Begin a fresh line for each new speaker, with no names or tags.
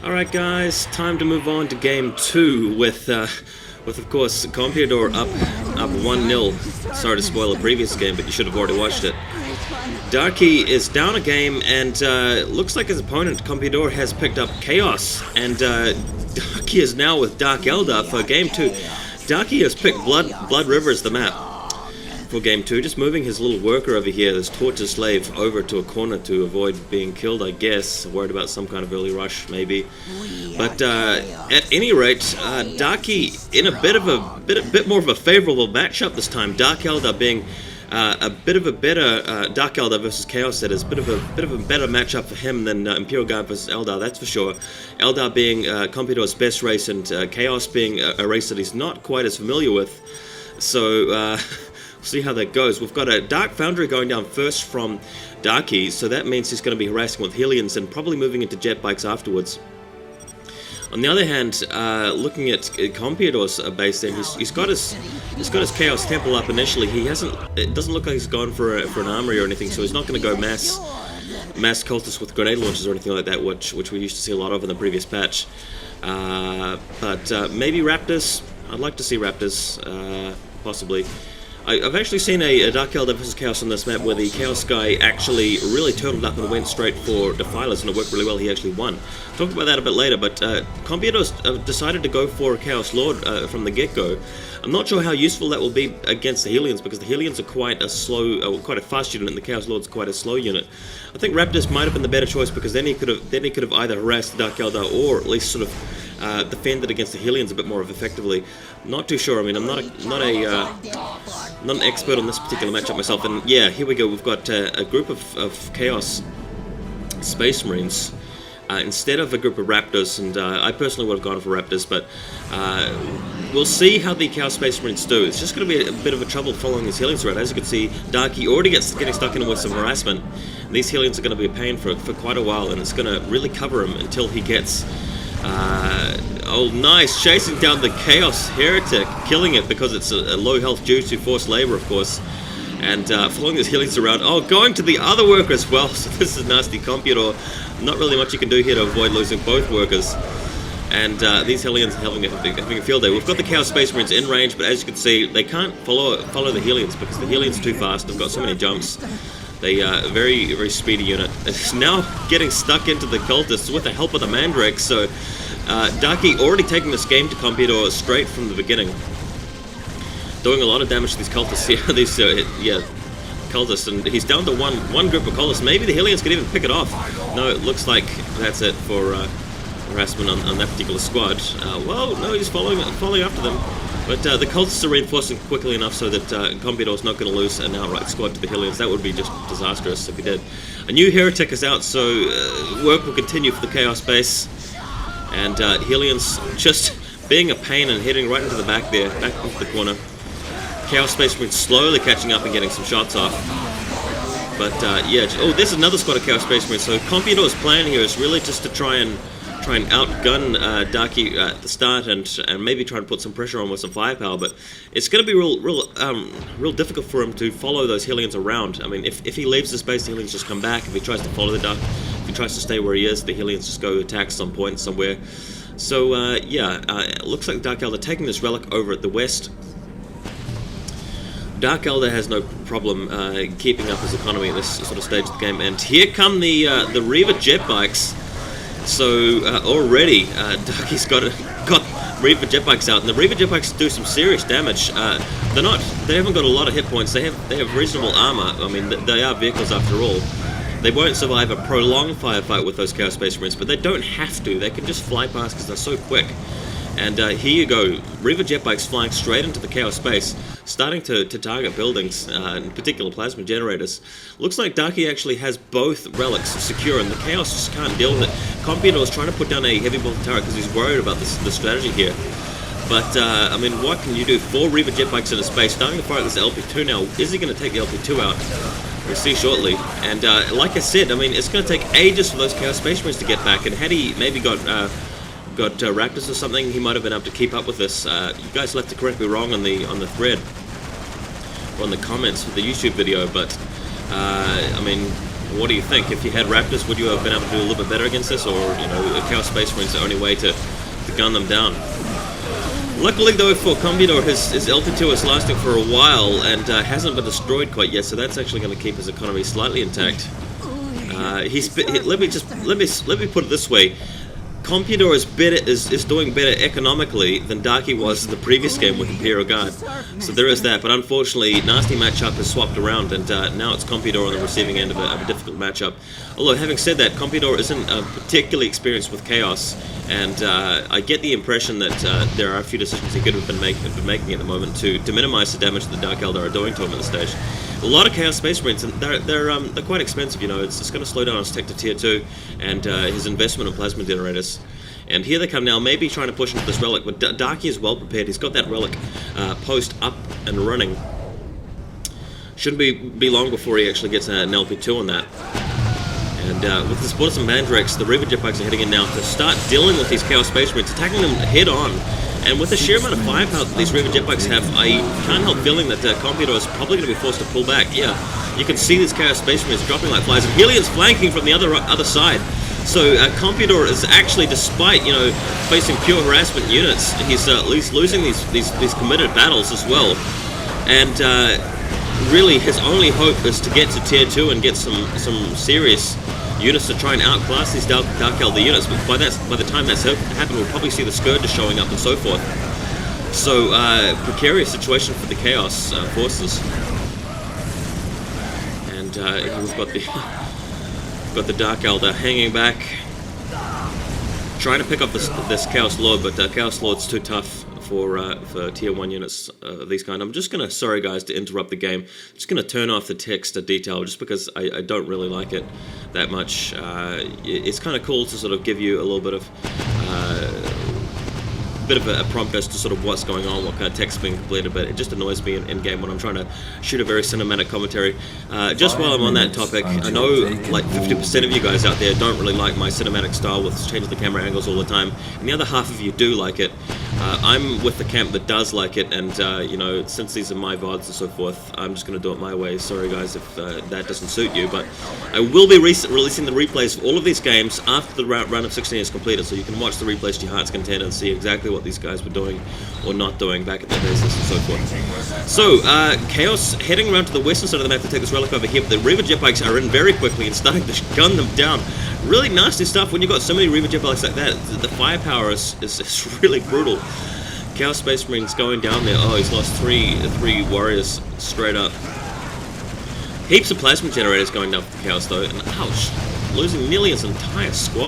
Alright guys, time to move on to game 2 with of course Compeador up 1-0. Sorry to spoil the previous game, but you should have already watched it. Darky is down a game, and looks like his opponent Compeador has picked up Chaos, and Darky is now with Dark Eldar for game 2. Darky has picked Blood River as the map for game 2, just moving his little worker over here, this torture slave, over to a corner to avoid being killed, I guess. Worried about some kind of early rush, maybe. But at any rate, Darky in a bit more of a favorable matchup this time. Dark Eldar being a bit of a better Dark Eldar versus Chaos, that is a bit of a better matchup for him than Imperial Guard versus Eldar, that's for sure. Eldar being Compeador's best race, and Chaos being a race that he's not quite as familiar with. So see how that goes. We've got a Dark Foundry going down first from Darky, so that means he's going to be harassing with Hellions and probably moving into jet bikes afterwards. On the other hand, looking at Compeador's base, there he's got his Chaos Temple up initially. He hasn't. It doesn't look like he's gone for an armory or anything, so he's not going to go mass cultists with grenade launchers or anything like that, which we used to see a lot of in the previous patch. But maybe Raptors. I'd like to see Raptors, possibly. I've actually seen a Dark Eldar vs Chaos on this map where the Chaos guy actually really turtled up and went straight for Defilers, and it worked really well. He actually won. Talk about that a bit later, but Compeador's decided to go for a Chaos Lord from the get-go. I'm not sure how useful that will be against the Hellions, because the Hellions are quite a fast unit, and the Chaos Lord's quite a slow unit. I think Raptors might have been the better choice, because then he could have either harassed the Dark Eldar or at least sort of defended against the Hellions a bit more effectively. Not too sure. I mean, I'm not an expert on this particular matchup myself, and yeah, here we go. We've got a group of Chaos Space Marines instead of a group of Raptors, and I personally would have gone for Raptors, but we'll see how the Chaos Space Marines do. It's just going to be a bit of a trouble following these Hellions around. As you can see, Darky already getting stuck in with some harassment. And these Hellions are going to be a pain for quite a while, and it's going to really cover him until he gets... oh, nice! Chasing down the Chaos Heretic, killing it because it's a low health due to forced labor, of course. And following these Hellions around. Oh, going to the other worker as well. So this is nasty Compeador. Not really much you can do here to avoid losing both workers. And these Hellions are having a field day. We've got the Chaos Space Marines in range, but as you can see, they can't follow the Hellions because the Hellions are too fast. They've got so many jumps. They very, very speedy unit. It's now getting stuck into the cultists with the help of the Mandrake. So Darky already taking this game to Compeador straight from the beginning, doing a lot of damage to these cultists. Yeah, cultists, and he's down to one group of cultists. Maybe the Hellions could even pick it off. No, it looks like that's it for harassment on that particular squad. Well, no, he's following after them. But the cultists are reinforcing quickly enough so that Compeador's not going to lose an outright squad to the Hellions. That would be just disastrous if he did. A new Heretic is out, so work will continue for the Chaos base. And Hellions just being a pain and heading right into the back there, back into the corner. Chaos Space Marines slowly catching up and getting some shots off. But yeah, oh, there's another squad of Chaos Space Marines. So Compeador's plan here is really just to try and outgun Darky at the start, and maybe try and put some pressure on with some firepower. But it's going to be real difficult for him to follow those Hellions around. I mean, if he leaves the space, the Hellions just come back. If he tries to follow the Dark, if he tries to stay where he is, the Hellions just go attack some point somewhere. So yeah, it looks like Dark Eldar taking this relic over at the west. Dark Eldar has no problem keeping up his economy at this sort of stage of the game, and here come the Reaver jet bikes. So already Darky's got Reaver jet bikes out, and the Reaver jet bikes do some serious damage. They haven't got a lot of hit points. They have reasonable armor. I mean, they are vehicles after all. They won't survive a prolonged firefight with those Chaos Space Marines, but they don't have to. They can just fly past because they're so quick. And here you go, Reaver jet bikes flying straight into the Chaos space, starting to target buildings, in particular plasma generators. Looks like Darky actually has both relics secure, and the Chaos just can't deal with it. Compeador is trying to put down a heavy bolter turret because he's worried about the strategy here. But, I mean, what can you do? 4 Reaver jet bikes in a space, starting to fire at this LP2 now. Is he going to take the LP2 out? We'll see shortly. And like I said, I mean, it's going to take ages for those Chaos Space Marines to get back, and had he maybe got Raptors or something, he might have been able to keep up with this. You guys will have to correct me wrong on the thread or on the comments for the YouTube video, but I mean, What do you think? If you had Raptors, would you have been able to do a little bit better against this, or you know, Chaos Space Marine's the only way to gun them down? Luckily though for Compeador, his LP2 is lasting for a while and hasn't been destroyed quite yet, so that's actually going to keep his economy slightly intact. Let me put it this way. Compeador is doing better economically than Darky was the previous game with Imperial Guard. So there is that, but unfortunately, nasty matchup has swapped around, and now it's Compeador on the receiving end of a difficult matchup. Although, having said that, Compeador isn't particularly experienced with Chaos, and I get the impression that there are a few decisions he could have been making at the moment to minimize the damage that the Dark Eldar are doing to him at this stage. A lot of Chaos Space Marines, and they're quite expensive, you know. It's going to slow down his tech to tier 2, and his investment in plasma generators. And here they come now, maybe trying to push into this relic, but Darky is well prepared. He's got that relic post up and running. Shouldn't be long before he actually gets an LP2 on that. And with the support of some Mandrakes, the Reaver Jetpacks are heading in now to start dealing with these Chaos Space Marines, attacking them head on. And with the sheer amount of firepower that these Reaver Jetpacks have, I can't help feeling that Compeador is probably going to be forced to pull back. Yeah, you can see these Chaos Space Marines dropping like flies, and Helion's flanking from the other side. So Compeador is actually, despite, you know, facing pure harassment units, he's at least losing these committed battles as well. And really, his only hope is to get to tier 2 and get some serious units to try and outclass these Dark Eldar units. But by the time that's happened, we'll probably see the Scourge showing up and so forth. So precarious situation for the Chaos forces. And we've got the Dark Eldar hanging back, trying to pick up this Chaos Lord, but Chaos Lord's too tough for tier 1 units of these kind. I'm just gonna, sorry guys to interrupt the game, just gonna turn off the text detail just because I don't really like it that much. It's kind of cool to sort of give you a little bit of a prompt as to sort of what's going on, what kind of text being completed, but it just annoys me in game when I'm trying to shoot a very cinematic commentary. Just while I'm on that topic, I know like 50% of you guys out there don't really like my cinematic style with changing the camera angles all the time, and the other half of you do like it. I'm with the camp that does like it, and you know, since these are my VODs and so forth, I'm just going to do it my way. Sorry guys if that doesn't suit you, but I will be releasing the replays for all of these games after the run of 16 is completed, so you can watch the replays to your heart's content and see exactly what these guys were doing or not doing back at their bases and so forth. So, Chaos heading around to the western side of the map to take this relic over here, but the Reaver Jetpacks are in very quickly and starting to gun them down. Really nasty stuff when you've got so many Reaver Jetpacks like that. The firepower is really brutal. Chaos Space Marines going down there. Oh, he's lost three warriors straight up. Heaps of plasma generators going down for the Chaos though, and ouch, losing nearly his entire squad.